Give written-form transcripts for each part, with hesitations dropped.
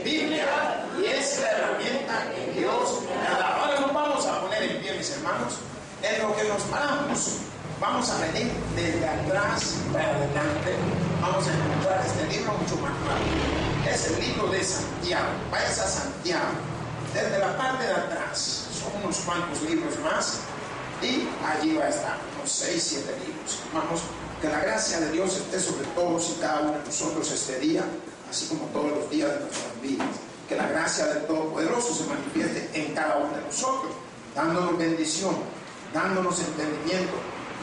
Biblia, y es la herramienta que Dios me ha dado. Ahora nos vamos a poner en pie, mis hermanos. En lo que nos paramos, vamos a venir desde atrás para adelante. Vamos a encontrar este libro mucho más rápido. Es el libro de Santiago. Vais a Santiago. Desde la parte de atrás, son unos cuantos libros más. Y allí va a estar, unos 6, 7 libros. Vamos, que la gracia de Dios esté sobre todos y cada uno de nosotros este día, así como todos los días de nuestras vidas. Que la gracia del Todopoderoso se manifieste en cada uno de nosotros, dándonos bendición, dándonos entendimiento,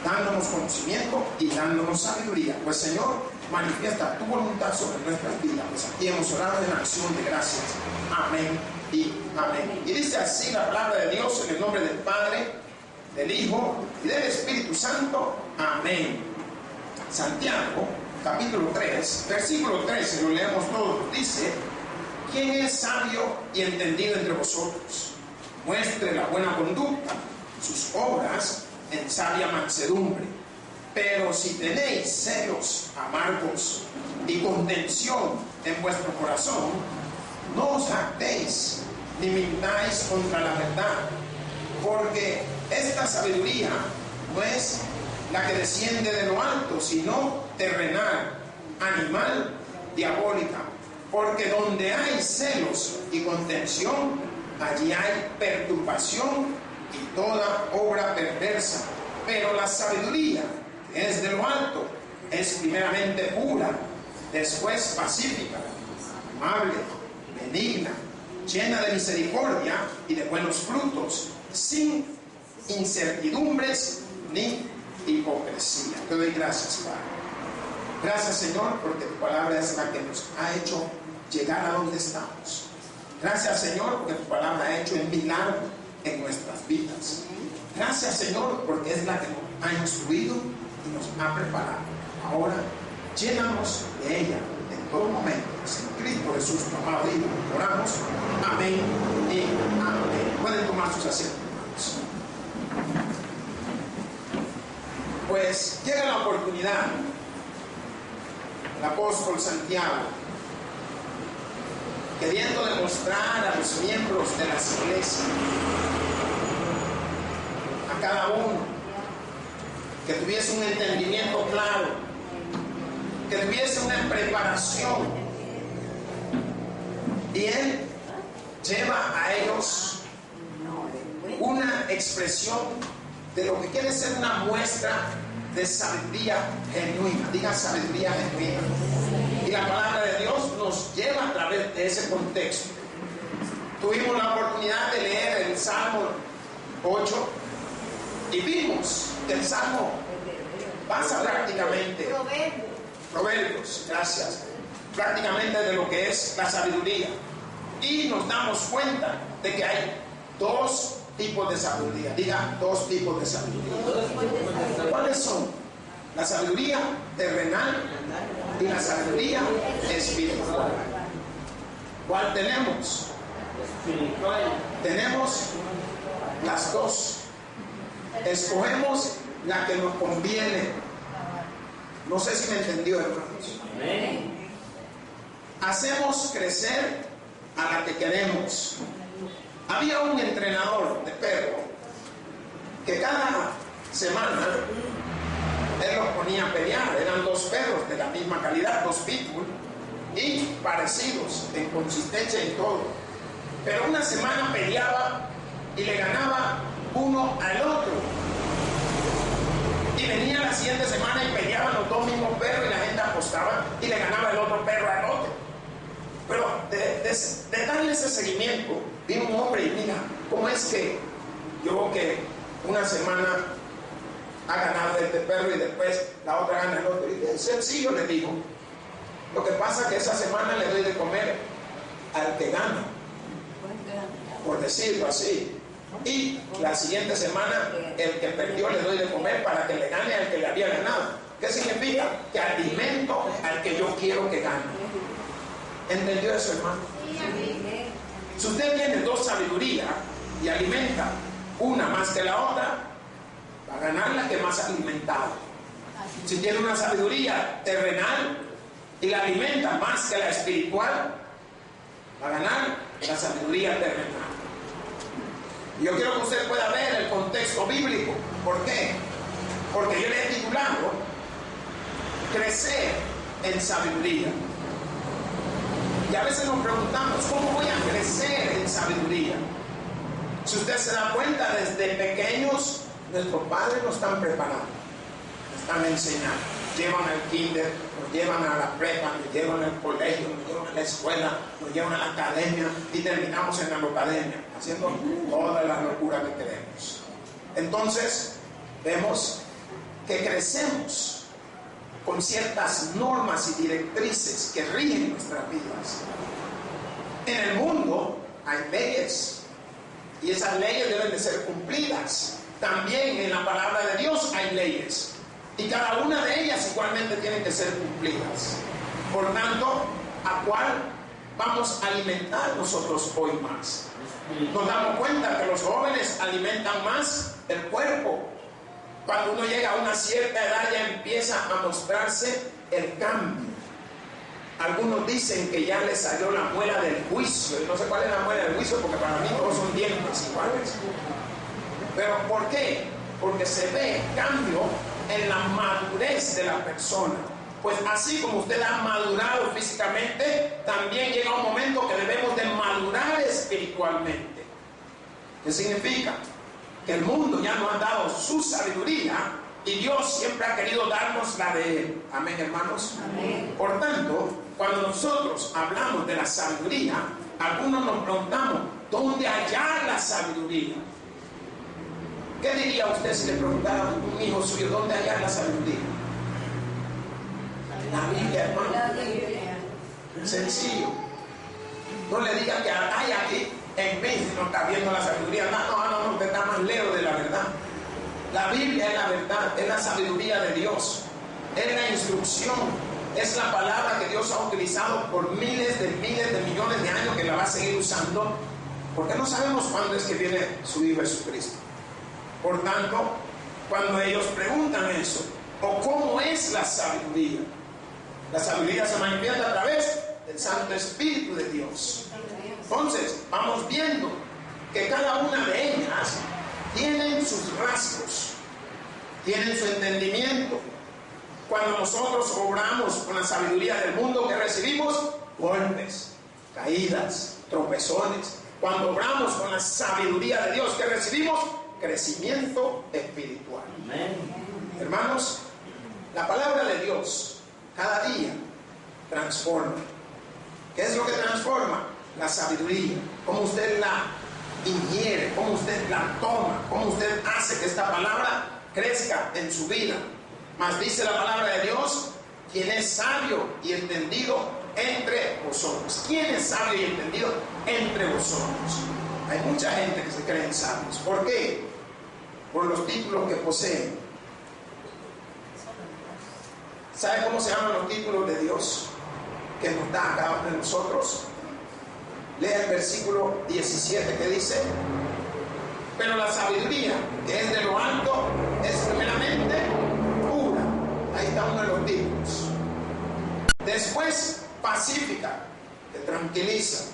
dándonos conocimiento y dándonos sabiduría. Pues Señor, manifiesta tu voluntad sobre nuestras vidas. Pues aquí hemos orado en acción de gracias. Amén y amén. Y dice así la palabra de Dios en el nombre del Padre, del Hijo y del Espíritu Santo. Amén. Santiago, capítulo 3, versículo 13, lo leemos todos. Dice: ¿quién es sabio y entendido entre vosotros? Muestre la buena conducta, sus obras en sabia mansedumbre. Pero si tenéis celos amargos y contención en vuestro corazón, no os jactéis ni mintáis contra la verdad, porque esta sabiduría no es la que desciende de lo alto, sino terrenal, animal, diabólica. Porque donde hay celos y contención, allí hay perturbación y toda obra perversa. Pero la sabiduría, que es de lo alto, es primeramente pura, después pacífica, amable, benigna, llena de misericordia y de buenos frutos, sin incertidumbres ni hipocresía. Te doy gracias, Padre. Gracias, Señor, porque tu palabra es la que nos ha hecho llegar a donde estamos. Gracias, Señor, porque tu palabra ha hecho el milagro en nuestras vidas. Gracias, Señor, porque es la que nos ha instruido y nos ha preparado. Ahora, llénanos de ella en todo momento. En Cristo Jesús, tu amado Hijo, oramos. Amén y amén. Pueden tomar sus asientos, hermanos. Pues llega la oportunidad. El apóstol Santiago, queriendo demostrar a los miembros de las iglesias, a cada uno, que tuviese un entendimiento claro, que tuviese una preparación, y él lleva a ellos una expresión de lo que quiere ser una muestra de sabiduría genuina. Diga sabiduría genuina. Y la palabra de Dios nos lleva a través de ese contexto. Tuvimos la oportunidad de leer el Salmo 8 y vimos que el Salmo pasa prácticamente Proverbios, gracias, prácticamente de lo que es la sabiduría. Y nos damos cuenta de que hay dos tipos de sabiduría. Diga, dos tipos de sabiduría. ¿Cuáles son? La sabiduría terrenal y la sabiduría espiritual. ¿Cuál tenemos? Tenemos las dos. Escogemos la que nos conviene. No sé si me entendió, hermanos. Hacemos crecer a la que queremos. Había un entrenador de perro que cada semana él los ponía a pelear. Eran dos perros de la misma calidad, dos pitbull, y parecidos en consistencia y todo. Pero una semana peleaba y le ganaba uno al otro. Y venía la siguiente semana y peleaban los dos mismos perros y la gente apostaba y le ganaba el otro perro al otro. Pero de darle ese seguimiento, vino un hombre y mira, ¿cómo es que yo veo que una semana ha ganado este perro y después la otra gana el otro? Y es sencillo, le digo. Lo que pasa es que esa semana le doy de comer al que gana, por decirlo así. Y la siguiente semana el que perdió le doy de comer para que le gane al que le había ganado. ¿Qué significa? Que alimento al que yo quiero que gane. ¿Entendió eso, hermano? Si usted tiene dos sabidurías y alimenta una más que la otra, va a ganar la que más ha alimentado. Si tiene una sabiduría terrenal y la alimenta más que la espiritual, a ganar la sabiduría terrenal. Yo quiero que usted pueda ver el contexto bíblico. ¿Por qué? Porque yo le he titulado crecer en sabiduría. Y a veces nos preguntamos, ¿cómo voy a crecer en sabiduría? Si usted se da cuenta, desde pequeños nuestros padres nos están preparando, nos están enseñando. Llevan al kinder, nos llevan a la prepa, nos llevan al colegio, nos llevan a la escuela, nos llevan a la academia y terminamos en la academia, haciendo toda la locura que queremos. Entonces, vemos que crecemos con ciertas normas y directrices que rigen nuestras vidas. En el mundo hay leyes y esas leyes deben de ser cumplidas. También en la palabra de Dios hay leyes y cada una de ellas igualmente tienen que ser cumplidas. Por tanto, ¿a cuál vamos a alimentar nosotros hoy más? Nos damos cuenta que los jóvenes alimentan más el cuerpo. Cuando uno llega a una cierta edad ya empieza a mostrarse el cambio. Algunos dicen que ya les salió la muela del juicio. Y no sé cuál es la muela del juicio porque para mí todos son dientes iguales. ¿Pero por qué? Porque se ve cambio en la madurez de la persona. Pues así como usted ha madurado físicamente, también llega un momento que debemos de madurar espiritualmente. ¿Qué significa? Que el mundo ya nos ha dado su sabiduría y Dios siempre ha querido darnos la de Él. Amén, hermanos. Amén. Por tanto, cuando nosotros hablamos de la sabiduría, algunos nos preguntamos, ¿dónde hallar la sabiduría? ¿Qué diría usted si le preguntara a un hijo suyo, ¿dónde hallar la sabiduría? La Biblia, hermano. Sencillo. No le diga que hay aquí en mí, si no está viendo la sabiduría. No, usted está más lejos de la verdad. La Biblia es la verdad, es la sabiduría de Dios, es la instrucción, es la palabra que Dios ha utilizado por miles de millones de años, que la va a seguir usando, porque no sabemos cuándo es que viene su Hijo Jesucristo. Por tanto, cuando ellos preguntan eso, o cómo es la sabiduría se manifiesta a través del Santo Espíritu de Dios. Entonces, vamos viendo que cada una de ellas tienen sus rasgos, tienen su entendimiento. Cuando nosotros obramos con la sabiduría del mundo, que recibimos golpes, caídas, tropezones. Cuando obramos con la sabiduría de Dios, que recibimos crecimiento espiritual. Amén. Hermanos, la palabra de Dios cada día transforma. ¿Qué es lo que transforma? La sabiduría. Cómo usted la ingiere, cómo usted la toma, cómo usted hace que esta palabra crezca en su vida. Mas dice la palabra de Dios, quien es sabio y entendido entre vosotros. ¿Quién es sabio y entendido entre vosotros? Hay mucha gente que se creen sabios. ¿Por qué? Por los títulos que poseen. ¿Sabe cómo se llaman los títulos de Dios que nos da a cada uno de nosotros? Lea el versículo 17 que dice: pero la sabiduría que es de lo alto es primeramente pura. Ahí está uno de los títulos. Después, pacífica, te tranquiliza.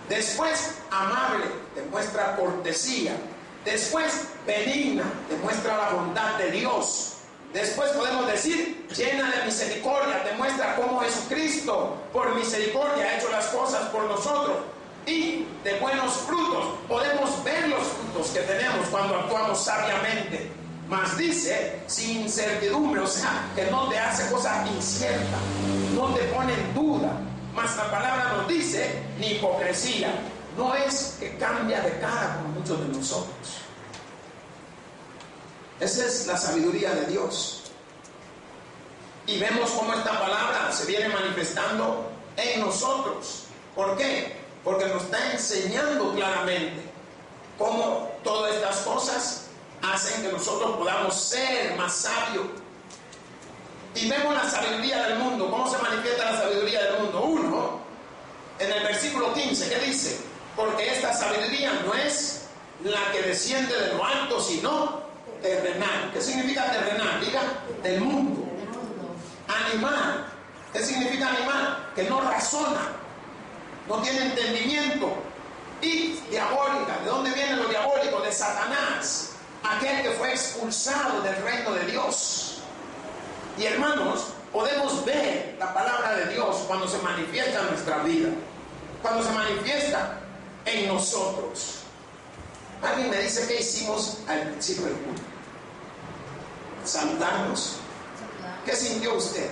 Después, amable, te muestra cortesía. Después, benigna, te muestra la bondad de Dios. Después podemos decir, llena de misericordia, te muestra cómo Jesucristo, por misericordia, ha hecho las cosas por nosotros. Y de buenos frutos, podemos ver los frutos que tenemos cuando actuamos sabiamente. Mas dice, sin incertidumbre, o sea, que no te hace cosas inciertas, no te pone en duda. Mas la palabra nos dice, ni hipocresía, no es que cambia de cara como muchos de nosotros. Esa es la sabiduría de Dios. Y vemos cómo esta palabra se viene manifestando en nosotros. ¿Por qué? Porque nos está enseñando claramente cómo todas estas cosas hacen que nosotros podamos ser más sabios. Y vemos la sabiduría del mundo. ¿Cómo se manifiesta la sabiduría del mundo? Uno, en el versículo 15, ¿qué dice? Porque esta sabiduría no es la que desciende de lo alto, sino terrenal. ¿Qué significa terrenal? Diga, del mundo. Animal. ¿Qué significa animal? Que no razona, no tiene entendimiento. Y diabólica. ¿De dónde viene lo diabólico? De Satanás, aquel que fue expulsado del reino de Dios. Y hermanos, podemos ver la palabra de Dios cuando se manifiesta en nuestra vida, cuando se manifiesta en nosotros. Alguien me dice qué hicimos al principio del culto. Saludarnos. ¿Qué sintió usted?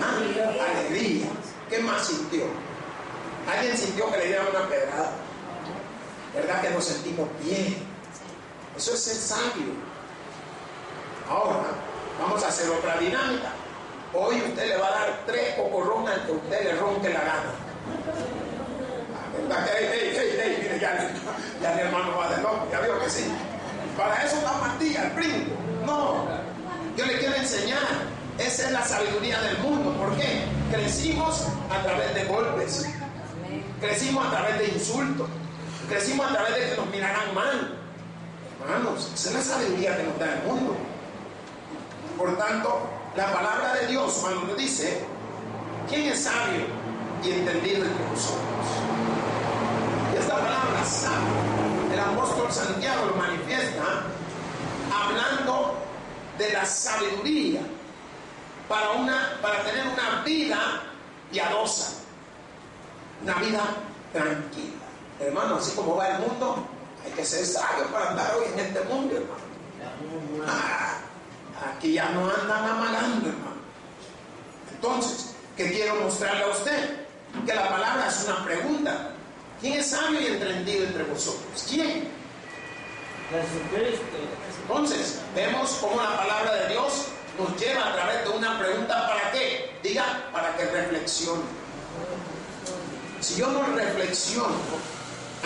Alegría. ¿Qué más sintió? ¿Alguien sintió que le dieron una pedrada? ¿Verdad que nos sentimos bien? Eso es ser sabio. Ahora vamos a hacer otra dinámica. Hoy usted le va a dar 3 cocorronas que usted le ronque la gana. ¿Verdad que mire, ya mi hermano va de loco? Ya vio que sí. Para eso está Matías, el brinco. No, yo le quiero enseñar. Esa es la sabiduría del mundo. ¿Por qué? Crecimos a través de golpes. Crecimos a través de insultos. Crecimos a través de que nos miraran mal. Hermanos, esa es la sabiduría que nos da el mundo. Por tanto, la palabra de Dios cuando nos dice, ¿quién es sabio y entendido entre vosotros? Y esta palabra sabio, el apóstol Santiago lo manifiesta hablando de la sabiduría para tener una vida piadosa, una vida tranquila. Hermano, así como va el mundo, hay que ser sabio para andar hoy en este mundo, hermano. Aquí ya no andan amagando, hermano. Entonces, ¿qué quiero mostrarle a usted? Que la palabra es una pregunta. ¿Quién es sabio y entendido entre vosotros? ¿Quién? Jesucristo. Entonces, vemos cómo la palabra de Dios nos lleva a través de una pregunta. ¿Para qué? Diga, para que reflexione. Si yo no reflexiono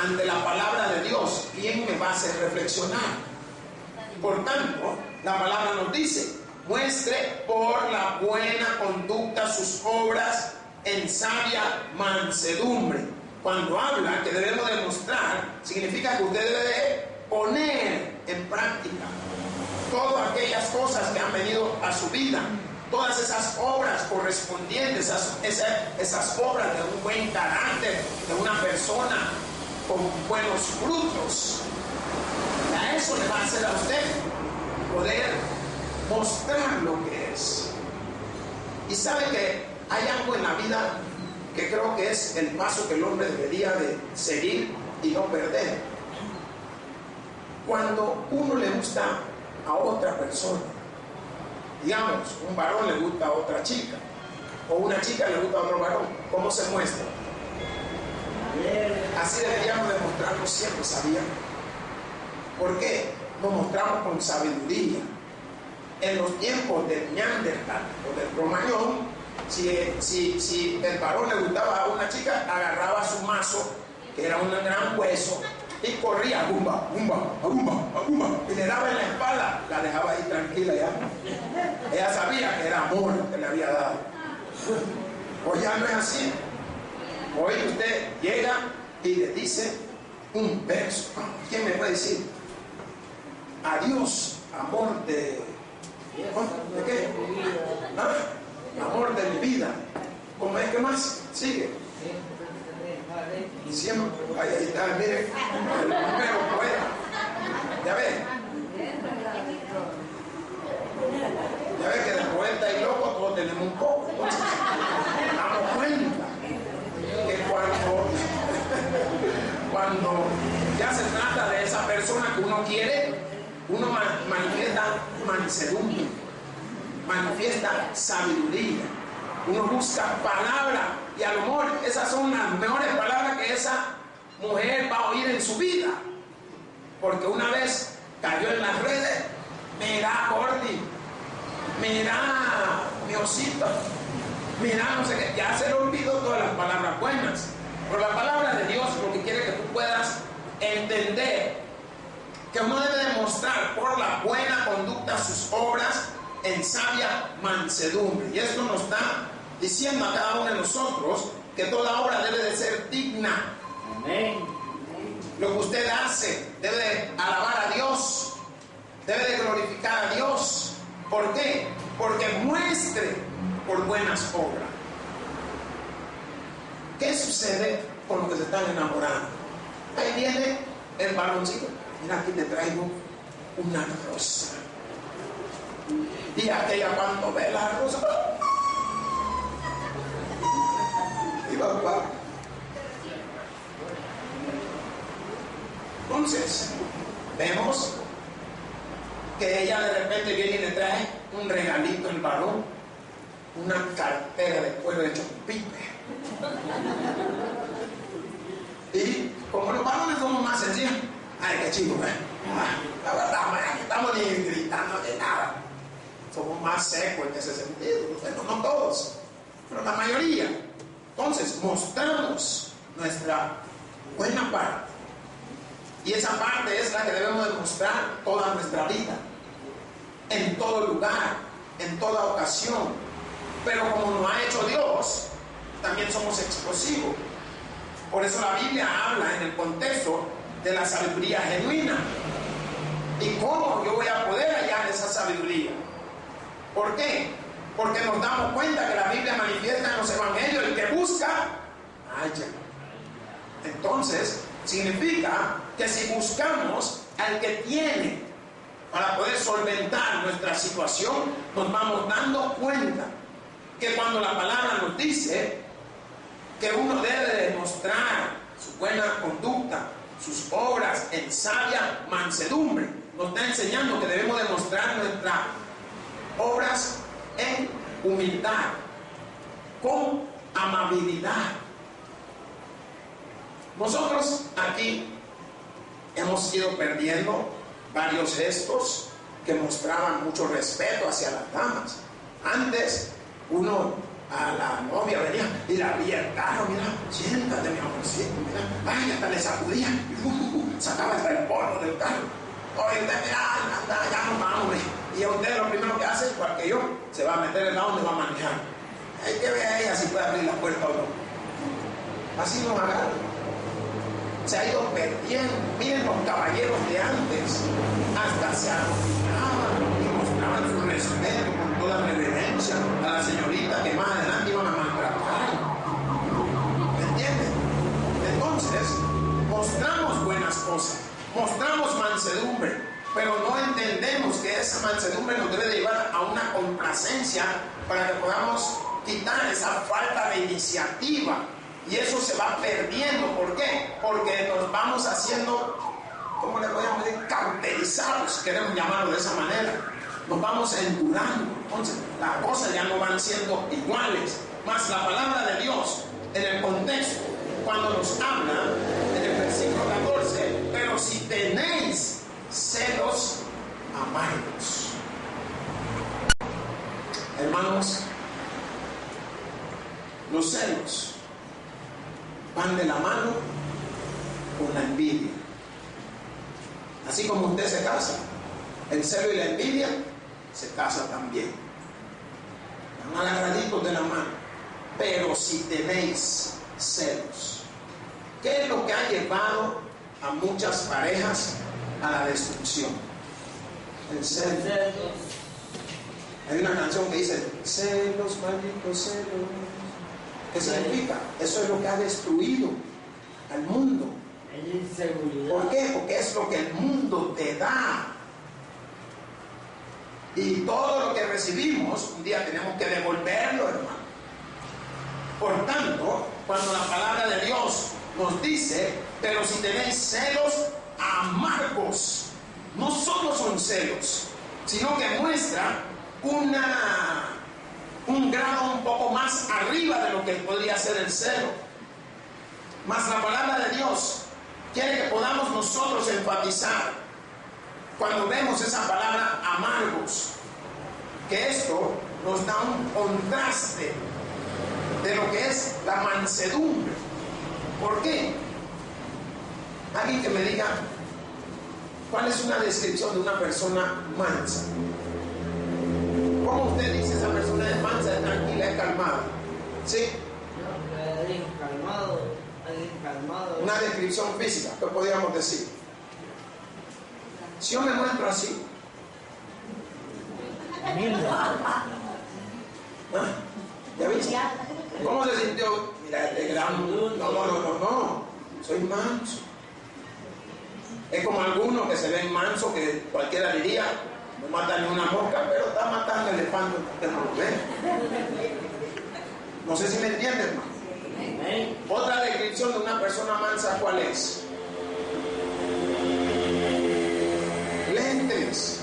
ante la palabra de Dios, ¿quién me va a hacer reflexionar? Por tanto, la palabra nos dice, muestre por la buena conducta sus obras en sabia mansedumbre. Cuando habla que debemos demostrar, significa que usted debe de poner en práctica todas aquellas cosas que han venido a su vida, todas esas obras correspondientes, esas obras de un buen carácter, de una persona con buenos frutos. A eso le va a hacer a usted poder mostrar lo que es. Y sabe que hay algo en la vida que creo que es el paso que el hombre debería de seguir y no perder. Cuando uno le gusta a otra persona, digamos, un varón le gusta a otra chica, o una chica le gusta a otro varón, ¿cómo se muestra? Así deberíamos demostrarlo siempre, ¿sabían? ¿Por qué? Nos mostramos con sabiduría. En los tiempos del Neandertal o del Cromañón, si el varón le gustaba a una chica, agarraba su mazo, que era un gran hueso, y corría, bumba, bumba, bumba, bumba, y le daba en la espalda, la dejaba ahí tranquila ya. Ella sabía que era amor que le había dado. Hoy ya no es así. Hoy usted llega y le dice un verso. ¿Quién me puede decir? Adiós, amor de qué? ¿Ah? Amor de mi vida. ¿Cómo es que más? Sigue. Siempre, ahí está, mire, el primero fuera. Ya ve. Ya ve que de poeta y loco todos tenemos un poco. Entonces, damos cuenta que cuando ya se trata de esa persona que uno quiere, uno manifiesta mansedumbre, manifiesta sabiduría, uno busca palabra, y a lo mejor esas son las mejores palabras que esa mujer va a oír en su vida, porque una vez cayó en las redes, mira Gordy, mira mi osito, mira no sé qué, ya se le olvidó todas las palabras buenas. Pero la palabra de Dios lo que quiere que tú puedas entender, que uno debe demostrar por la buena conducta sus obras en sabia mansedumbre. Y esto nos está diciendo a cada uno de nosotros que toda obra debe de ser digna. Amén. Lo que usted hace debe de alabar a Dios, debe de glorificar a Dios. ¿Por qué? Porque muestre por buenas obras. ¿Qué sucede con los que se están enamorando? Ahí viene el varoncito. Mira, aquí te traigo una rosa. Y aquella cuando ve la rosa, y va a jugar. Entonces, vemos que ella de repente viene y le trae un regalito al varón, una cartera de cuero hecho con pipe. Y como los varones somos más sencillos, ay, qué chido, la verdad, no estamos ni gritando de nada. Somos más secos en ese sentido. Bueno, no todos, pero la mayoría. Entonces, mostramos nuestra buena parte. Y esa parte es la que debemos demostrar toda nuestra vida, en todo lugar, en toda ocasión. Pero como nos ha hecho Dios, también somos explosivos. Por eso la Biblia habla en el contexto de la sabiduría genuina. ¿Y cómo yo voy a poder hallar esa sabiduría? ¿Por qué? Porque nos damos cuenta que la Biblia manifiesta en los evangelios: el que busca, halla. Entonces, significa que si buscamos al que tiene para poder solventar nuestra situación, nos vamos dando cuenta que cuando la palabra nos dice que uno debe demostrar su buena conducta, sus obras en sabia mansedumbre, nos está enseñando que debemos demostrar nuestras obras en humildad, con amabilidad. Nosotros aquí hemos ido perdiendo varios gestos que mostraban mucho respeto hacia las damas. Antes, uno a la novia venía y la abría el carro: mira, siéntate, mi amorcito, mira, ay, hasta le sacudía, sacaba hasta el polvo del carro. Oye, usted, mira, anda, ya nos vamos. Y a usted lo primero que hace, igual que yo, se va a meter en la donde va a manejar. Hay que ver a ella si puede abrir la puerta o no. Así nos agarran. Se ha ido perdiendo. Miren los caballeros de antes, hasta se arrodillaban y mostraban su respeto con toda reverencia a la señorita que más adelante iban a maltratar. ¿Me entienden? Entonces, mostramos buenas cosas, mostramos mansedumbre, pero no entendemos que esa mansedumbre nos debe llevar a una complacencia para que podamos quitar esa falta de iniciativa. Y eso se va perdiendo. ¿Por qué? Porque nos vamos haciendo, ¿cómo le podemos decir? Cauterizados, si queremos llamarlo de esa manera. Nos vamos endurando. Entonces, las cosas ya no van siendo iguales. Más la palabra de Dios, en el contexto, cuando nos habla, en el versículo 14, pero si tenéis celos amargos. Hermanos, los celos van de la mano con la envidia. Así como usted se casa, el celo y la envidia se casan también. Van agarraditos de la mano. Pero si tenéis celos, ¿qué es lo que ha llevado a muchas parejas a la destrucción? El celo. Hay una canción que dice: celos, malditos celos. ¿Qué significa? Eso es lo que ha destruido al mundo. ¿Por qué? Porque es lo que el mundo te da. Y todo lo que recibimos, un día tenemos que devolverlo, hermano. Por tanto, cuando la palabra de Dios nos dice: pero si tenéis celos amargos, no solo son celos, sino que muestra un grado un poco más arriba de lo que podría ser el celo. Mas la palabra de Dios quiere que podamos nosotros enfatizar, cuando vemos esa palabra amargos, que esto nos da un contraste de lo que es la mansedumbre. ¿Por qué? Alguien que me diga, ¿cuál es una descripción de una persona mansa? ¿Cómo usted dice esa persona es mansa, es tranquila, es calmada? ¿Sí? Alguien calmado. Una descripción física, ¿qué podríamos decir? Si yo me muestro así, ¿ya viste? ¿Cómo se sintió mira este gran... No. Soy manso. Es como algunos que se ven mansos que cualquiera diría, no mata ni una mosca, pero está matando elefantes, usted no lo ve. No sé si me entienden, hermano. Otra descripción de una persona mansa, ¿cuál es? Lentes.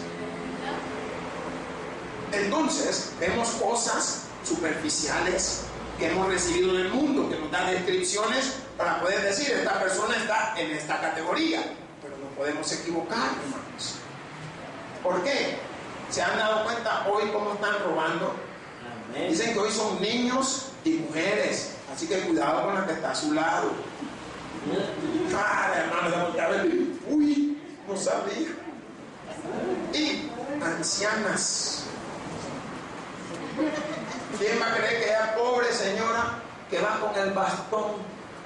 Entonces, vemos cosas superficiales que hemos recibido en el mundo, que nos dan descripciones para poder decir, esta persona está en esta categoría. Pero no podemos equivocar, hermanos. ¿Por qué? ¿Se han dado cuenta hoy cómo están robando? Amén. Dicen que hoy son niños y mujeres, así que cuidado con la que está a su lado. Hermano, uy, no sabía. Y ancianas. ¿Quién va a creer que es pobre señora que va con el bastón,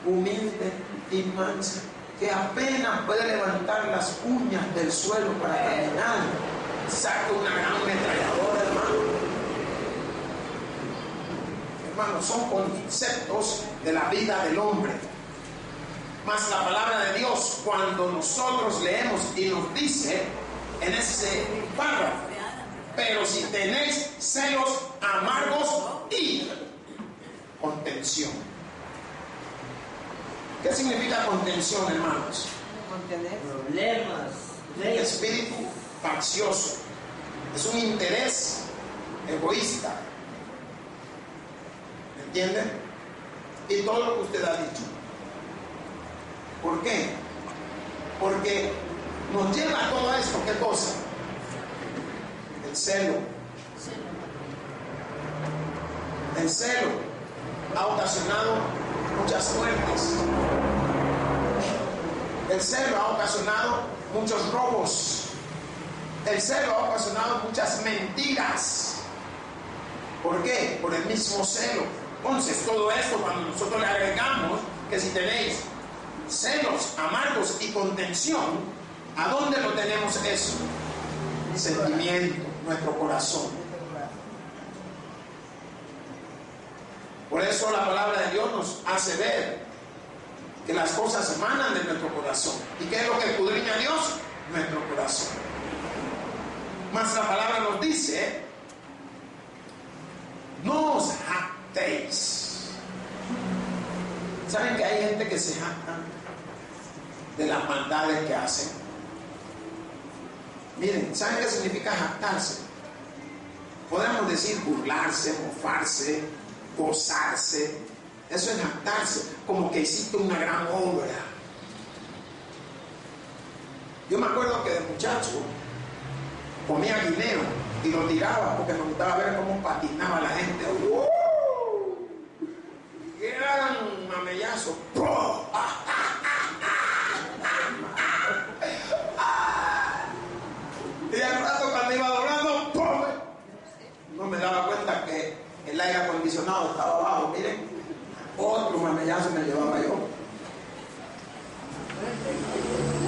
humilde y mansa, que apenas puede levantar las uñas del suelo para caminar? Saca una gran ametralladora, hermano. Son conceptos de la vida del hombre. Mas la palabra de Dios, cuando nosotros leemos y nos dice en ese párrafo, pero si tenéis celos amargos y contención. ¿Qué significa contención, hermanos? Problemas. Un espíritu faccioso. Es un interés egoísta. ¿Me entienden? Y todo lo que usted ha dicho. ¿Por qué? Porque nos lleva a todo esto. ¿Qué cosa? El celo. El celo ha ocasionado muchas muertes. El celo ha ocasionado muchos robos. El celo ha ocasionado muchas mentiras. ¿Por qué? Por el mismo celo. Entonces, todo esto, cuando nosotros le agregamos que si tenéis celos amargos y contención, ¿a dónde lo tenemos eso? Sentimiento, nuestro corazón. Por eso la palabra de Dios nos hace ver que las cosas emanan de nuestro corazón. ¿Y qué es lo que escudriña a Dios? Nuestro corazón. Mas la palabra nos dice, no os jactéis. ¿Saben que hay gente que se jacta de las maldades que hacen? Miren, ¿saben qué significa jactarse? Podemos decir burlarse, mofarse, gozarse. Eso es jactarse, como que hiciste una gran obra. Yo me acuerdo que de muchacho comía guineo y lo tiraba porque me gustaba ver cómo patinaba la gente. Gran mamellazo. Y al rato cuando iba doblando, no me daba cuenta que el aire acondicionado estaba abajo. Miren, otro mamellazo me llevaba yo.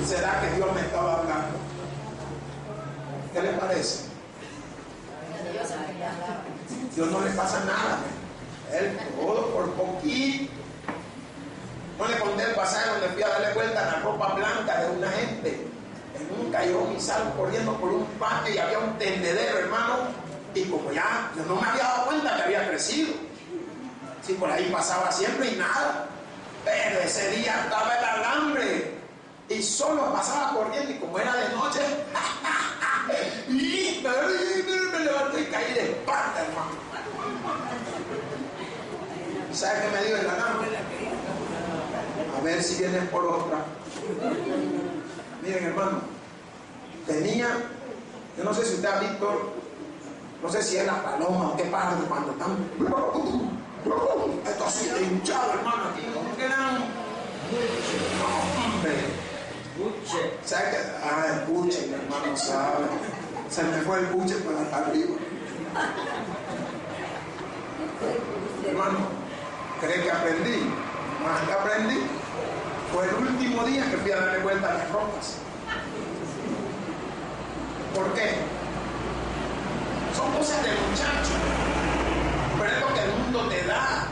¿Será que Dios me estaba hablando? ¿Qué le parece? Dios no le pasa nada. Él todo por poquito. No le conté el pasaje donde fui a darle vuelta a la ropa blanca de una gente. En un callejón y salgo corriendo por un parque y había un tendedero, hermano. Y como ya yo no me había dado cuenta que había crecido. Sí, por ahí pasaba siempre y nada. Pero ese día estaba el alambre. Y solo pasaba corriendo y como era de noche, me levanté y caí de espalda, hermano. ¿Sabe qué me dio el alambre? A ver si vienen por otra. Miren, hermano, tenía, yo no sé si usted ha visto, no sé si es la paloma o qué pájaro cuando están, esto así de hinchado, hermano, aquí como que eran, hombre. Buche. ¿Sabe qué? El buche, mi hermano sabe. Se me fue el buche por hasta arriba. Hermano, ¿cree que aprendí? Más que aprendí. Fue el último día que fui a darle vuelta a las ropas. ¿Por qué? Son cosas de muchacho. Pero es lo que el mundo te da.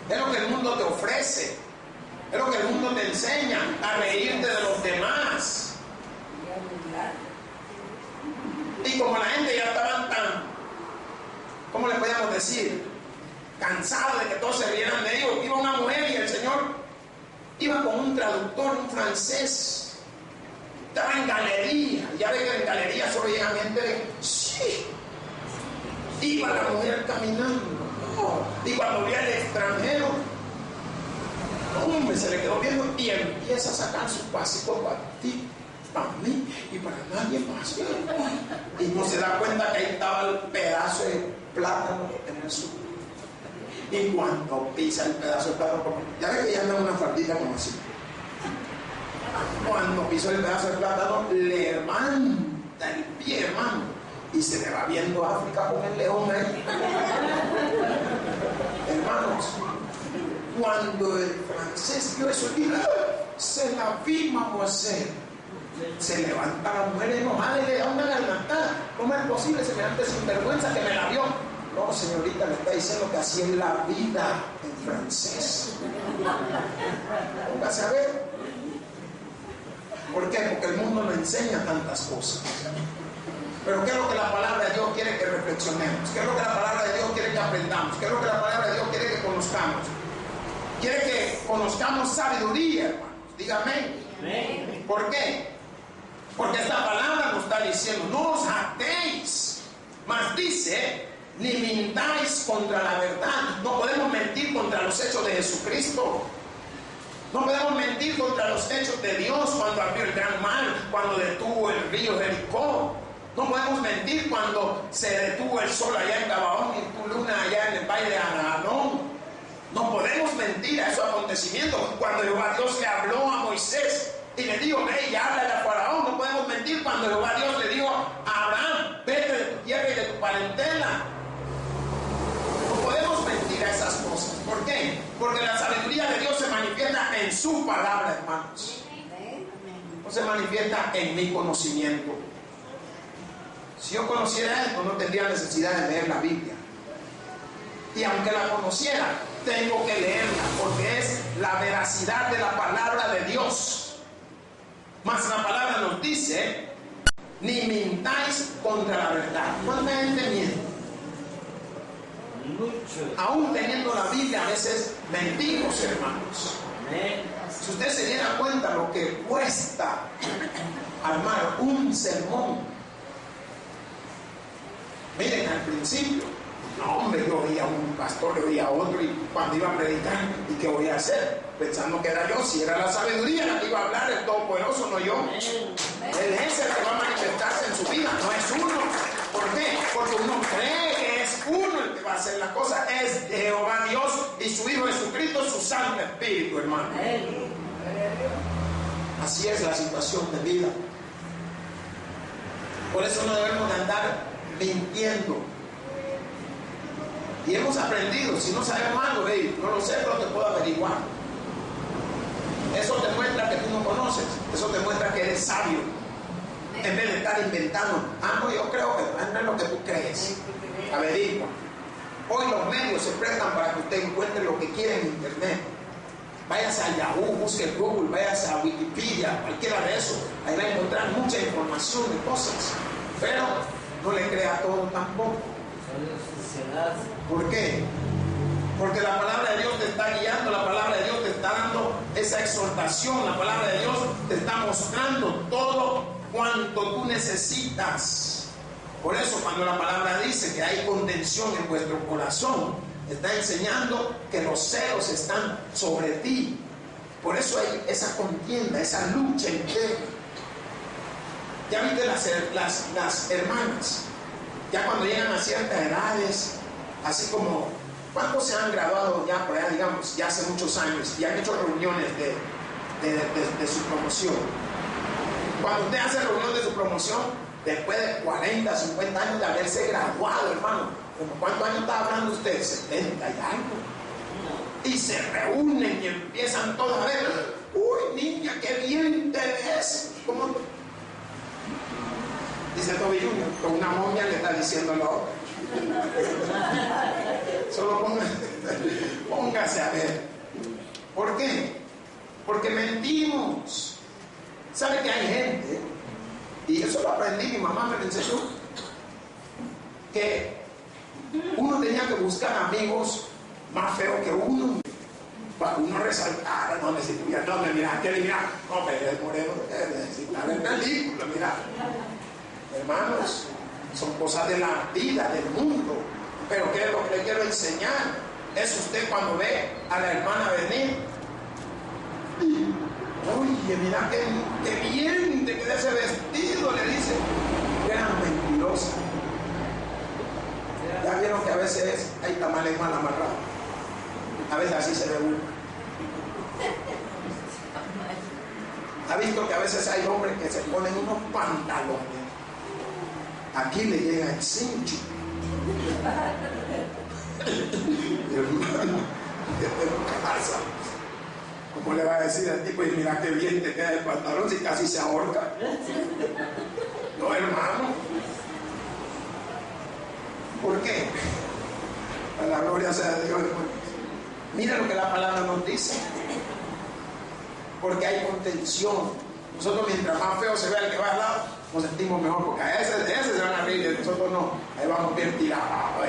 Es lo que el mundo te ofrece. Es lo que el mundo te enseña, a reírte de los demás. Y como la gente ya estaba tan, ¿cómo le podemos decir? Cansado de que todos se rieran de ellos. Iba una mujer y el Señor iba con un traductor, un francés. Estaba en galería. Ya ve que en galería solo llega gente de... Sí. Iba la mujer caminando. Oh. Y cuando vi al extranjero, hombre, se le quedó viendo y empieza a sacar su pasito para ti, para mí y para nadie más. Y no se da cuenta que ahí estaba el pedazo de plátano en el suelo. Y cuando pisa el pedazo de plátano, ya ve que ya anda una faldita como así. Cuando pisó el pedazo de plátano, levanta el pie, hermano, y se le va viendo África con el león ahí. Hermanos, cuando el francés vio eso, se la vi, mademoiselle. Se levanta la mujer enojada y le da una gargantada. ¿Cómo es posible semejante sinvergüenza que me la vio? No, señorita, le está diciendo que así es la vida en francés. Póngase a ver. ¿Por qué? Porque el mundo no enseña tantas cosas. Pero ¿qué es lo que la palabra de Dios quiere que reflexionemos? ¿Qué es lo que la palabra de Dios quiere que aprendamos? ¿Qué es lo que la palabra de Dios quiere que conozcamos? Quiere que conozcamos sabiduría, hermanos. Dígame. ¿Por qué? Porque esta palabra nos está diciendo, no os jactéis, mas dice, ni mintáis contra la verdad. No podemos mentir contra los hechos de Jesucristo. No podemos mentir contra los hechos de Dios cuando abrió el gran mar, cuando detuvo el río Jericó. No podemos mentir cuando se detuvo el sol allá en Gabaón y tu luna allá en el valle de Arnón. No podemos mentir a esos acontecimientos. Cuando Jehová Dios le habló a Moisés y le dijo, ve y háblale a Faraón. No podemos mentir cuando Jehová Dios le dijo a Abraham, vete de tu tierra y de tu parentela. No podemos mentir a esas cosas. ¿Por qué? Porque la sabiduría de Dios se manifiesta en su palabra, hermanos. No se manifiesta en mi conocimiento. Si yo conociera esto, no tendría necesidad de leer la Biblia. Y aunque la conociera, tengo que leerla, porque es la veracidad de la palabra de Dios. Mas la palabra nos dice, ni mintáis contra la verdad. ¿Cuánta gente miente? Aún teniendo la Biblia, a veces mentimos, hermanos. Si usted se diera cuenta lo que cuesta armar un sermón. Miren, al principio, no, hombre, yo oía a un pastor, yo oía a otro, y cuando iba a predicar, ¿y qué voy a hacer? Pensando que era yo, si era la sabiduría la que iba a hablar, el Todopoderoso, no yo. Él es el que va a manifestarse en su vida, no es uno. ¿Por qué? Porque uno cree que es uno el que va a hacer la cosa, es Jehová Dios y su Hijo Jesucristo, su Santo Espíritu, hermano. Así es la situación de vida. Por eso no debemos de andar mintiendo. Y hemos aprendido, si no sabemos algo, no lo sé, pero te puedo averiguar. Eso te muestra que tú no conoces, eso te muestra que eres sabio. En vez de estar inventando, no, yo creo que no es lo que tú crees. Averigua. Hoy los medios se prestan para que usted encuentre lo que quiere en internet. Váyase a Yahoo, busque Google, váyase a Wikipedia, cualquiera de esos. Ahí va a encontrar mucha información de cosas. Pero no le crea todo tampoco. ¿Por qué? Porque la palabra de Dios te está guiando, la palabra de Dios te está dando esa exhortación, la palabra de Dios te está mostrando todo cuanto tú necesitas. Por eso cuando la palabra dice que hay contención en vuestro corazón, está enseñando que los celos están sobre ti. Por eso hay esa contienda, esa lucha interna. Ya viste las hermanas, ya cuando llegan a ciertas edades, así como, ¿cuántos se han graduado ya por allá, digamos, ya hace muchos años y han hecho reuniones de su promoción? Cuando usted hace reunión de su promoción, después de 40, 50 años de haberse graduado, hermano, ¿cuántos años está hablando usted? 70 y algo. Y se reúnen y empiezan todos a ver, uy, niña, qué bien te ves. ¿Cómo? Dice Toby Junior, con una momia le está diciendo lo otro. Solo póngase a ver. ¿Por qué? Porque mentimos. ¿Sabe que hay gente? Y eso lo aprendí, mi mamá me lo enseñó, que uno tenía que buscar amigos más feos que uno para uno resaltar, no necesito, mira, no me mira, que mira, no me es moreno, necesita ver película, mira. Hermanos, son cosas de la vida, del mundo. Pero ¿qué es lo que le quiero enseñar? Es usted cuando ve a la hermana venir, oye, mira qué bien te queda ese vestido, le dice. Eran mentirosas. Ya vieron que a veces hay tamales mal amarrados. A veces así se ve uno. ¿Ha visto que a veces hay hombres que se ponen unos pantalones? Aquí le llega el cincho. Hermano, ¿qué pasa? ¿Cómo le va a decir al tipo? Y mira qué bien te queda el pantalón si casi se ahorca. No, hermano. ¿Por qué? A la gloria sea de Dios. Mira lo que la palabra nos dice. Porque hay contención. Nosotros mientras más feo se vea el que va al lado, nos sentimos mejor, porque a ese se van a reír, nosotros no. Ahí vamos bien tirados.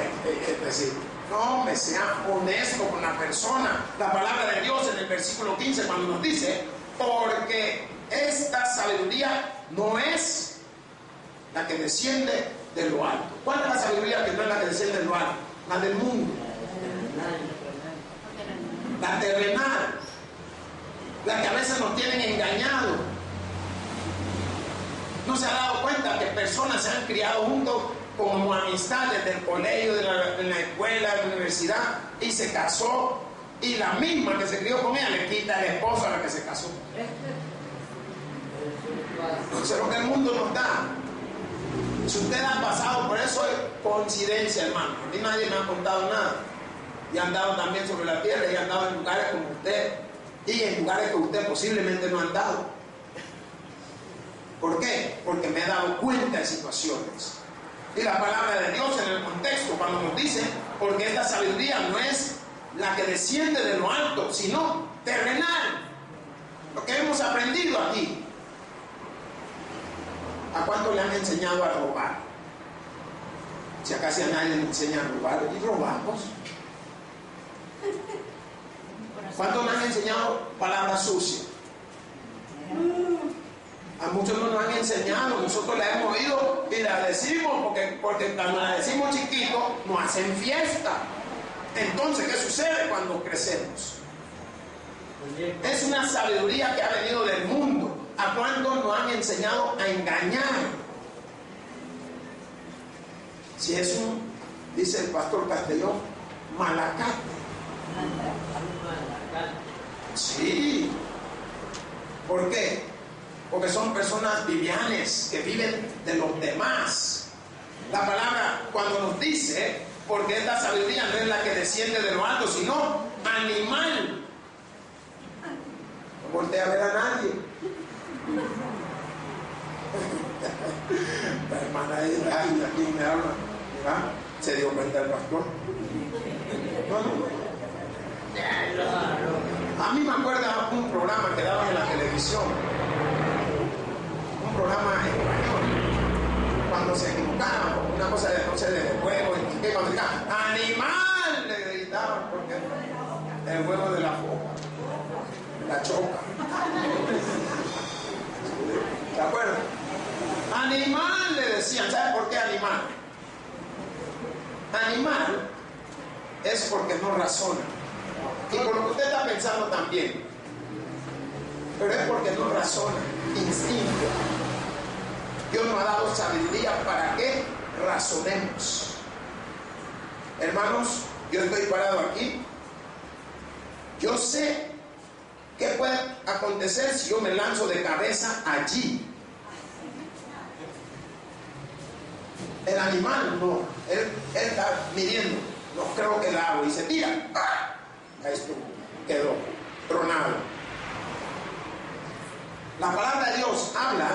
Es decir, no, me sea honesto con la persona. La palabra de Dios en el versículo 15 cuando nos dice, porque esta sabiduría no es la que desciende de lo alto. ¿Cuál es la sabiduría que no es la que desciende de lo alto? La del mundo. La terrenal. La que a veces nos tienen engañados. ¿No se ha dado cuenta que personas se han criado juntos como amistad desde el colegio, en la escuela, en la universidad, y se casó, y la misma que se crió con ella le quita el esposo a la que se casó? Entonces lo que el mundo nos da. Si ustedes han pasado por eso, es coincidencia, hermano. A mí nadie me ha contado nada. Y han andado también sobre la tierra, y han andado en lugares como usted, y en lugares que usted posiblemente no ha andado. ¿Por qué? Porque me he dado cuenta de situaciones. Y la palabra de Dios en el contexto, cuando nos dice, porque esta sabiduría no es la que desciende de lo alto, sino terrenal. Lo que hemos aprendido aquí. ¿A cuánto le han enseñado a robar? Si acá si a nadie le enseña a robar, y robamos. ¿Cuántos le han enseñado palabras sucias? A muchos no nos han enseñado, nosotros la hemos oído y la decimos, porque cuando la decimos chiquito nos hacen fiesta. Entonces, ¿qué sucede cuando crecemos? Es una sabiduría que ha venido del mundo. ¿A cuántos nos han enseñado a engañar? Si es un, dice el pastor Castellón, malacate. Sí. ¿Por qué? Porque son personas livianes que viven de los demás. La palabra cuando nos dice, porque esta sabiduría no es la que desciende de lo alto, sino animal. No voltea a ver a nadie. La hermana dice, ay, aquí me habla. ¿Ah? Se dio cuenta el pastor. No. A mí me acuerda un programa que daban en la televisión. Un programa español. Cuando se equivocaban, una cosa de, no sé, de huevo, y que cuando gritaban, ¡animal! Le gritaban, porque el huevo de la foca, la choca. ¿De acuerdo? Animal le decían. ¿Sabe por qué animal? Animal es porque no razona. Y por lo que usted está pensando también. Pero es porque no razona. Instinto. Dios nos ha dado sabiduría para que razonemos. Hermanos, yo estoy parado aquí. Yo sé qué puede acontecer si yo me lanzo de cabeza allí. El animal no, él está midiendo, no creo que la hago y se tira. ¡Ah! Esto quedó tronado. La palabra de Dios habla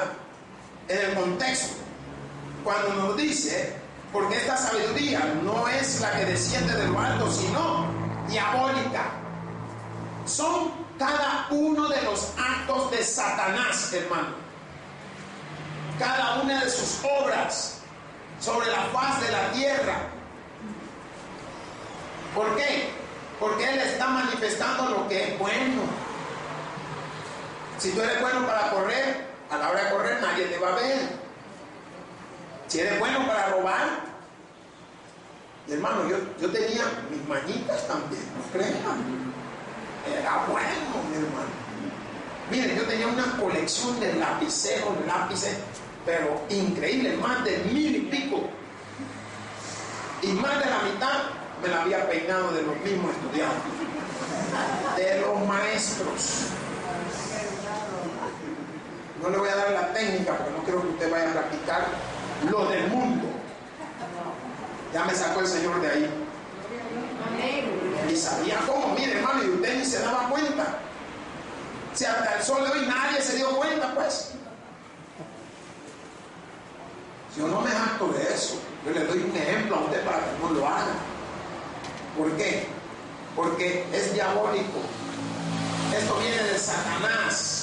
en el contexto cuando nos dice Porque esta sabiduría no es la que desciende de lo alto, sino diabólica. Son cada uno de los actos de Satanás, hermano. Cada una de sus obras sobre la faz de la tierra. ¿Por qué? Porque Él está manifestando lo que es bueno. Si tú eres bueno para correr, a la hora de correr nadie te va a ver. Si eres bueno para robar, hermano, yo tenía mis mañitas también, no crean. Era bueno, mi hermano. Miren, yo tenía una colección de lápices, pero increíble, más de 1000 y pico. Y más de la mitad me la había peinado de los mismos estudiantes, de los maestros. No le voy a dar la técnica porque no quiero que usted vaya a practicar lo del mundo. Ya me sacó el Señor de ahí. Y sabía cómo, mire hermano, y usted ni se daba cuenta. Si hasta el sol de hoy nadie se dio cuenta, pues. Yo no me jacto de eso. Yo le doy un ejemplo a usted para que no lo haga. ¿Por qué? Porque es diabólico. Esto viene de Satanás.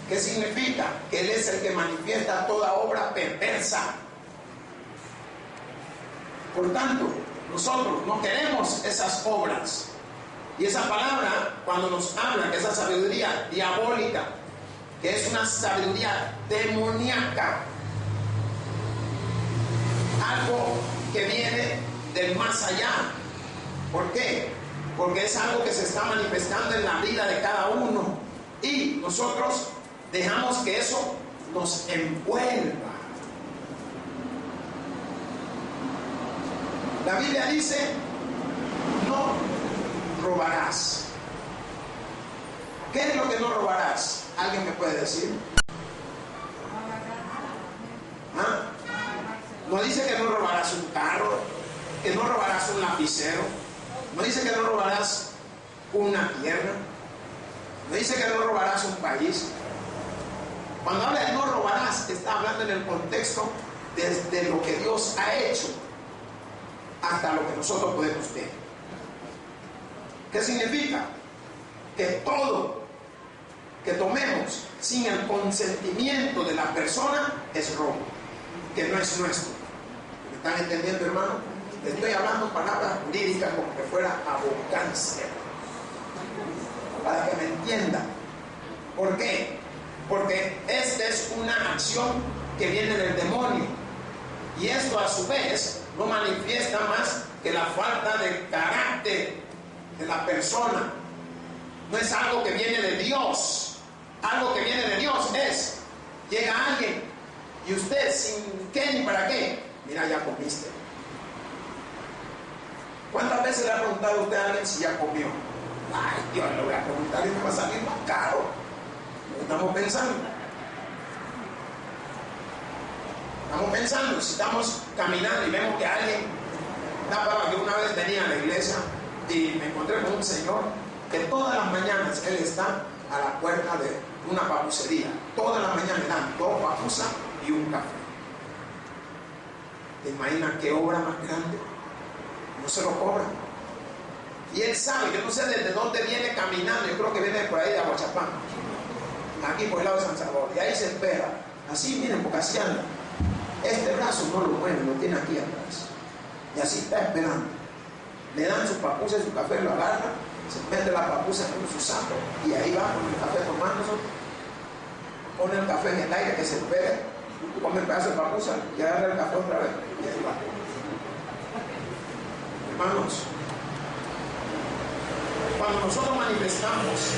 ¿Qué significa? Que Él es el que manifiesta toda obra perversa. Por tanto, nosotros no queremos esas obras. Y esa palabra, cuando nos habla de esa sabiduría diabólica, que es una sabiduría demoníaca, algo que viene del más allá. ¿Por qué? Porque es algo que se está manifestando en la vida de cada uno. Y nosotros dejamos que eso nos envuelva. La Biblia dice, no robarás. ¿Qué es lo que no robarás? ¿Alguien me puede decir? ¿Ah? No dice que no robarás un carro, que no robarás un lapicero, no dice que no robarás una tierra, no dice que no robarás un país. Cuando habla de no robarás, está hablando en el contexto desde lo que Dios ha hecho hasta lo que nosotros podemos ver. ¿Qué significa? Que todo que tomemos sin el consentimiento de la persona es robo, que no es nuestro. ¿Me están entendiendo, hermano? Estoy hablando palabras jurídicas como que fuera abogancia, para que me entiendan. ¿Por qué? Porque esta es una acción que viene del demonio, y esto a su vez no manifiesta más que la falta de carácter de la persona. No es algo que viene de Dios. Algo que viene de Dios es, llega alguien y usted sin qué ni para qué, mira, ya comiste. ¿Cuántas veces le ha preguntado usted a alguien si ya comió? Ay, Dios, le voy a preguntar y me va a salir más caro. Estamos pensando. Si estamos caminando y vemos que alguien, que una vez venía a la iglesia y me encontré con un señor que todas las mañanas él está a la puerta de una papusería. Todas las mañanas le dan 2 papusas y un café. ¿Te imaginas qué obra más grande? No se lo cobran. Y él sabe, yo no sé desde dónde viene caminando, yo creo que viene por ahí de Aguachapán, aquí por el lado de San Salvador, y ahí se espera. Así, miren, porque así anda. Este brazo no lo mueve, lo tiene aquí atrás. Y así está esperando. Le dan su papusa y su café, lo agarra, se mete la papusa en su saco y ahí va con el café tomándose, pone el café en el aire que se espere, come el pedazo de papusa y agarra el café otra vez y ahí va. Hermanos, cuando nosotros manifestamos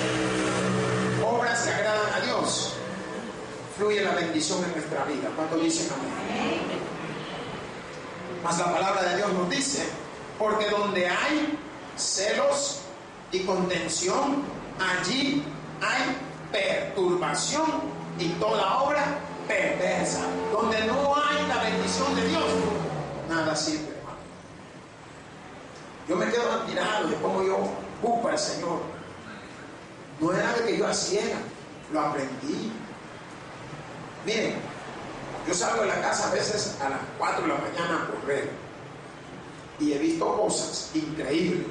obras que agradan a Dios, fluye la bendición en nuestra vida. ¿Cuántos dicen amén? Mas la palabra de Dios nos dice, porque donde hay celos y contención, allí hay perturbación y toda obra perversa. Donde no hay la bendición de Dios, nada sirve, hermano. Yo me quedo admirado de cómo yo busco al Señor. No era de que yo hacía, lo aprendí. Miren, Yo salgo de la casa a veces a las 4 de la mañana a correr y he visto cosas increíbles.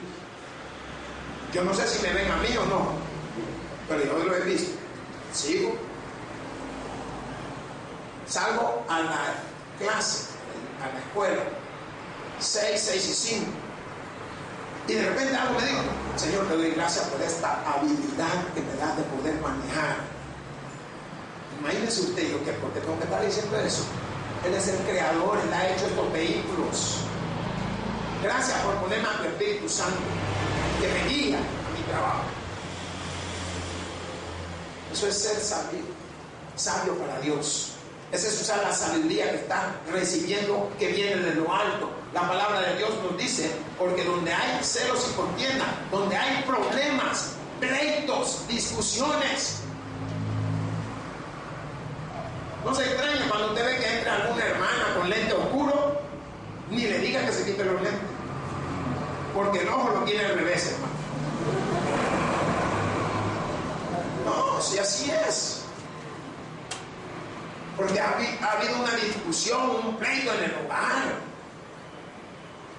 Yo no sé si me ven a mí o no, pero yo lo he visto. Sigo. Salgo a la clase, a la escuela, 6 y 5. Y de repente algo me digo, Señor, te doy gracias por esta habilidad que me das de poder manejar. Imagínese usted, yo, ¿por qué tengo que estar diciendo eso? Él es el creador, Él ha hecho estos vehículos. Gracias por ponerme a tu Espíritu Santo, que me guía a mi trabajo. Eso es ser sabio para Dios. Ese es usar la sabiduría que está recibiendo, que viene de lo alto. La palabra de Dios nos dice, porque donde hay celos y contienda, donde hay problemas, pleitos, discusiones, no se extraña cuando usted ve que entra alguna hermana con lente oscuro, ni le diga que se quite los lentes, porque el ojo lo tiene al revés, hermano. No, si así es. Porque ha habido una discusión, un pleito en el hogar.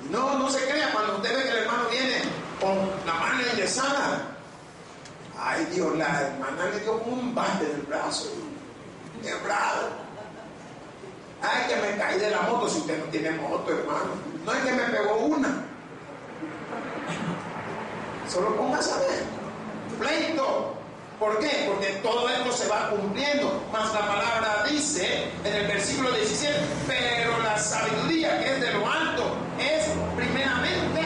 No se crea cuando usted ve que el hermano viene con la mano enyesada. Ay Dios, la hermana le dio un bate del brazo, quebrado. Ay, que me caí de la moto. Si usted no tiene moto, hermano, no es que me pegó una. Solo póngase a ver. Pleito. ¿Por qué? Porque todo esto se va cumpliendo. Mas la palabra dice en el versículo 17, pero la sabiduría que es de lo alto es primeramente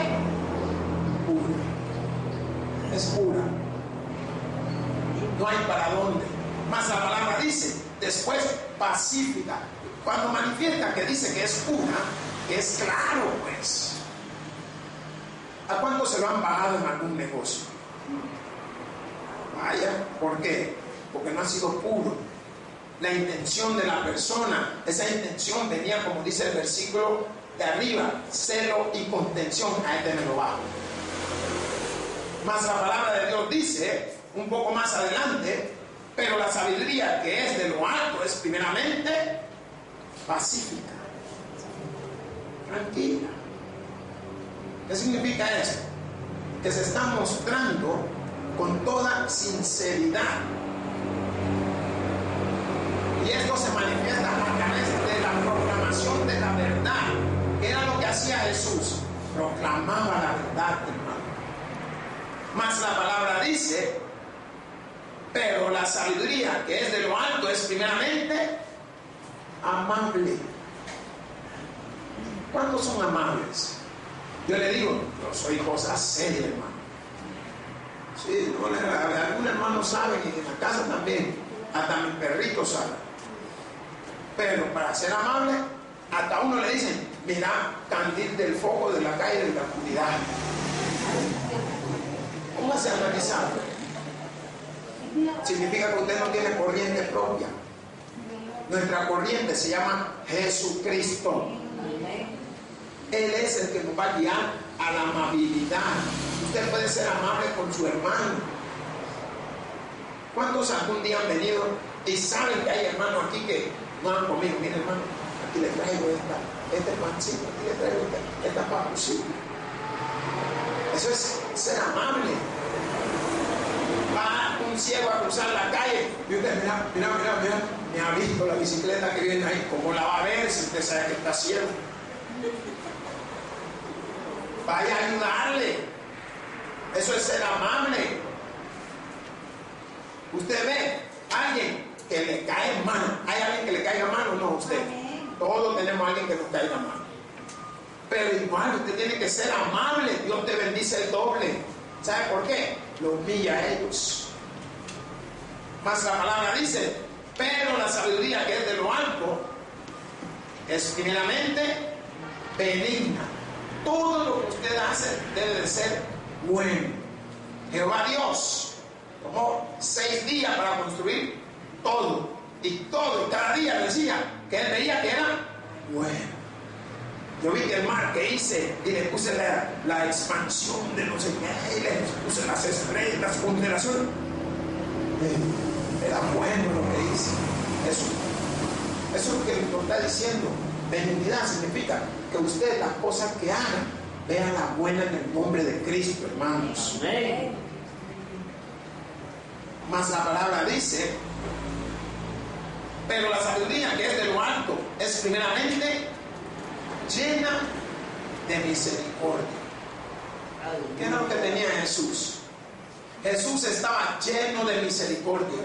pura. Es pura. No hay para dónde. Mas la palabra dice después pacífica. Cuando manifiesta que dice que es pura, es claro, pues. ¿A cuánto se lo han pagado en algún negocio? Vaya, ¿por qué? Porque no ha sido puro. La intención de la persona, esa intención venía, como dice el versículo de arriba, celo y contención. A este me lo bajo. Mas la palabra de Dios dice, un poco más adelante, pero la sabiduría que es de lo alto es primeramente pacífica, tranquila. ¿Qué significa eso? Que se está mostrando con toda sinceridad. Y esto se manifiesta a través de la proclamación de la verdad, que era lo que hacía Jesús. Proclamaba la verdad, hermano. Mas la palabra dice, pero la sabiduría que es de lo alto es primeramente amable. ¿Cuántos son amables? Yo le digo, yo soy cosa seria, hermano. Sí, no, algunos hermanos saben, y en la casa también, hasta mis perritos saben. Pero para ser amable, hasta uno le dicen, mira, candil del foco de la calle de la oscuridad. ¿Cómo se ha analizado? Significa que usted no tiene corriente propia. Nuestra corriente se llama Jesucristo. Él es el que nos va a guiar a la amabilidad. Usted puede ser amable con su hermano. ¿Cuántos algún día han venido y saben que hay hermanos aquí que no han comido? Mire, hermano, aquí le traigo este pancito, aquí le traigo esta papucita. Eso es ser amable. Va un ciego a cruzar la calle y usted, mira, me ha visto la bicicleta que viene ahí. ¿Cómo la va a ver si usted sabe que está ciego? Vaya a ayudarle. Eso es ser amable. Usted ve a alguien que le cae mal. ¿Hay alguien que le caiga mal o no a usted? Todos tenemos a alguien que nos caiga mal. Pero igual usted tiene que ser amable. Dios te bendice el doble. ¿Sabe por qué? Lo humilla a ellos. Mas la palabra dice, pero la sabiduría que es de lo alto es primeramente benigna. Todo lo que usted hace debe de ser bueno. Jehová Dios tomó 6 días para construir todo. Y cada día decía que él veía que era bueno. Yo vi que el mar que hice y le puse la expansión de no sé qué, y le puse las estrellas, las constelaciones. Era bueno lo que hice. Eso Eso es lo que nos está diciendo. Benignidad significa que usted, las cosas que haga, vea la buena en el nombre de Cristo, hermanos. Amén. Más la palabra dice, pero la sabiduría que es de lo alto es primeramente llena de misericordia. ¿Qué era lo que tenía Jesús? Jesús estaba lleno de misericordia.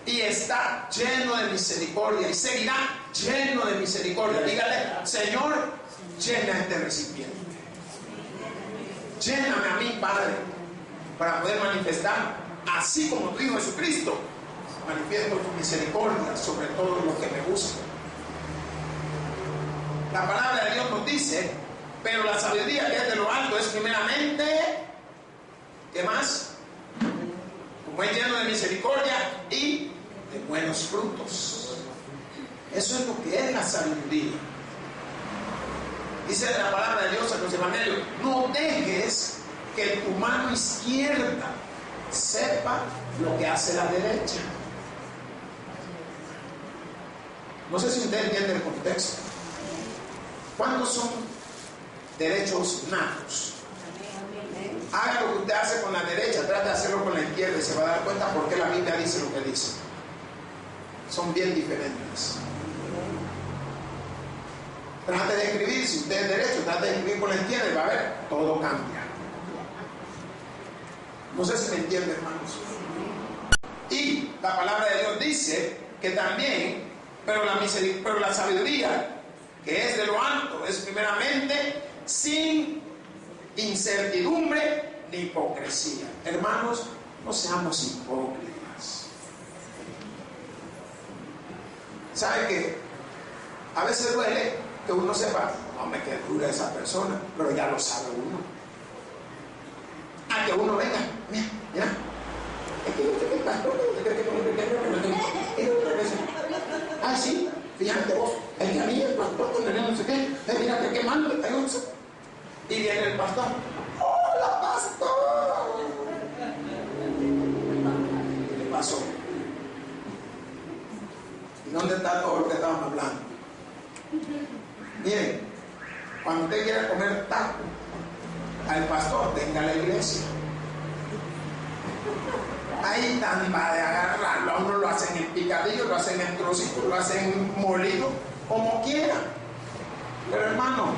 Y está lleno de misericordia. Y seguirá lleno de misericordia. Dígale, Señor, llena este recipiente. Lléname a mí, Padre, para poder manifestar, así como tu Hijo Jesucristo, manifiesto tu misericordia sobre todos los que me buscan. La palabra de Dios nos dice, pero la sabiduría que es de lo alto es primeramente, ¿qué más? Como es lleno de misericordia y de buenos frutos. Eso es lo que es la sabiduría. Dice la palabra de Dios en los evangelios, no dejes que tu mano izquierda sepa lo que hace la derecha. No sé si usted entiende el contexto. ¿Cuántos son derechos natos? Haga lo que usted hace con la derecha, trate de hacerlo con la izquierda y se va a dar cuenta por qué la Biblia dice lo que dice. Son bien diferentes. Trate de escribir, si usted es derecho, trate de escribir con la izquierda y va a ver, todo cambia. No sé si me entiende, hermanos. Y la palabra de Dios dice que también, pero la sabiduría que es de lo alto es primeramente sin incertidumbre ni hipocresía. Hermanos, no seamos hipócritas. ¿Sabe qué? A veces duele que uno sepa, hombre, que dura esa persona, pero ya lo sabe uno. A que uno venga, mira, ay, sí, fíjate vos, el que a mí el pastor con el no sé qué, mira que quemando, y viene el pastor, hola pastor, ¿qué pasó? ¿Y dónde está todo lo que estábamos hablando? Miren, cuando usted quiera comer taco al pastor, venga a la iglesia. Ahí tan va de agarrarlo, a uno lo hacen en picadillo, lo hacen en trocitos, lo hacen molido, como quiera. Pero hermano,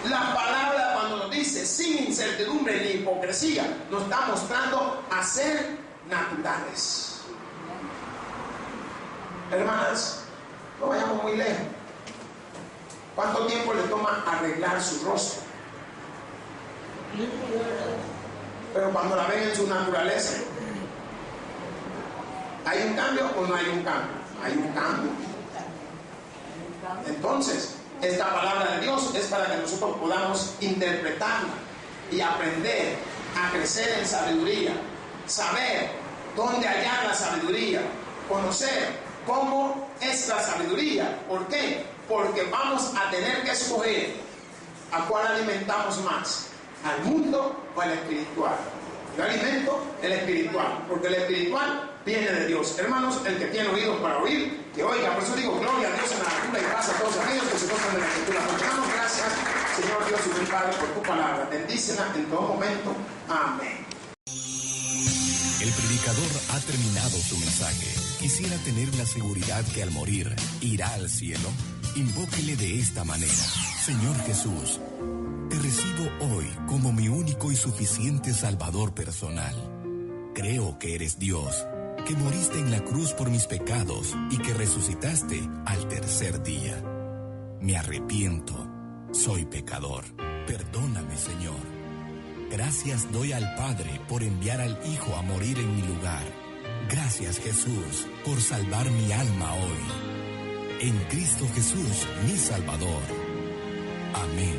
la palabra cuando nos dice sin incertidumbre ni hipocresía, nos está mostrando a ser naturales. Hermanas, no vayamos muy lejos. ¿Cuánto tiempo le toma arreglar su rostro? Pero cuando la ven en su naturaleza, ¿hay un cambio o no hay un cambio? Hay un cambio. Entonces, esta palabra de Dios es para que nosotros podamos interpretarla y aprender a crecer en sabiduría, saber dónde hallar la sabiduría, conocer cómo es la sabiduría. ¿Por qué? Porque vamos a tener que escoger a cuál alimentamos más, al mundo o al espiritual. Yo alimento el espiritual, porque el espiritual viene de Dios. Hermanos, el que tiene oídos para oír, que oiga. Por eso digo, gloria a Dios en la altura y paz a todos aquellos que se tocan de la escritura. Porque damos gracias, Señor Dios y mi Padre, por tu palabra. Bendícela en todo momento. Amén. El predicador ha terminado su mensaje. Quisiera tener la seguridad que al morir irá al cielo. Invóquele de esta manera: Señor Jesús, te recibo hoy como mi único y suficiente Salvador personal. Creo que eres Dios, que moriste en la cruz por mis pecados y que resucitaste al tercer día. Me arrepiento, soy pecador. Perdóname, Señor. Gracias doy al Padre por enviar al Hijo a morir en mi lugar. Gracias, Jesús, por salvar mi alma hoy. En Cristo Jesús, mi Salvador. Amén.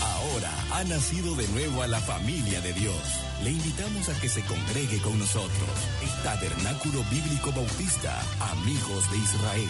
Ahora ha nacido de nuevo a la familia de Dios. Le invitamos a que se congregue con nosotros. El Tabernáculo Bíblico Bautista, Amigos de Israel.